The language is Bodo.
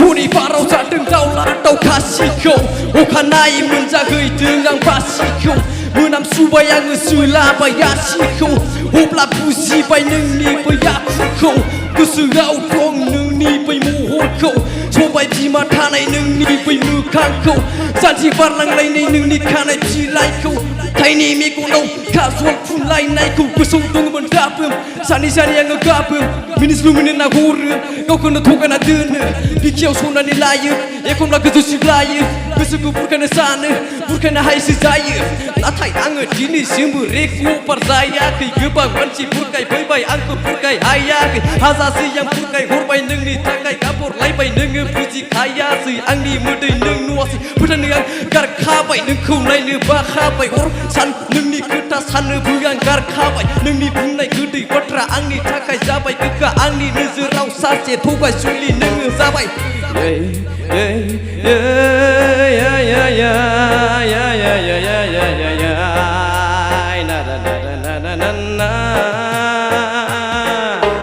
हरै बाराव जादों दाउला दाउखासिखौ अखानायै मोनजाहैदों आं बासिखौ मोनामसुबाय आङो सोलाबाय आसिखौ अब्ला बुजिबाय नोंनि बै आखुखौ गोसोआव दं नोंनि बै महरखौ सबाय बिमा थानाय नोंनि बै मोखांखौ जानजि बारलांलायनाय नोंनि खानाय बिलाइखौ थाइनै मेगनाव काजल फुनलायनायखौ गोसोआव दंमोन दाबो सानै सानै आङो गाबो मिनिस्लु मिनि नाहरो गावखौनो थगायना दोनो बिखायाव सौनानै लायो एखनब्ला गोजौसिम लायो गोसोखौ बुरखायनो सानो बुरखायनो हायैसो जायो नाथाय आङो दिनैसिमबो रेकभार जायाखै गोबां मानसि बुरखायफैबाय आंखौ बुरखाय हायाखै हाजासे आं बुरखाय हरबाय नोंनि थाखाय गाबहरलायबाय नोङो बुजिखायासै आंनि मोदै नों नुवासै फोथायनो आं गारखाबाय नोंखौ नायनो बाखाबाय हर सान नोंनि खोथा साननोबो आं गारखाबाय नोंनि बुंनाय गोदै बाथ्रा आंनि थाखाय जाबाय गोखा आंनि नोजोराव सासे थगायसुलि नोङो जाबाय na na na na na na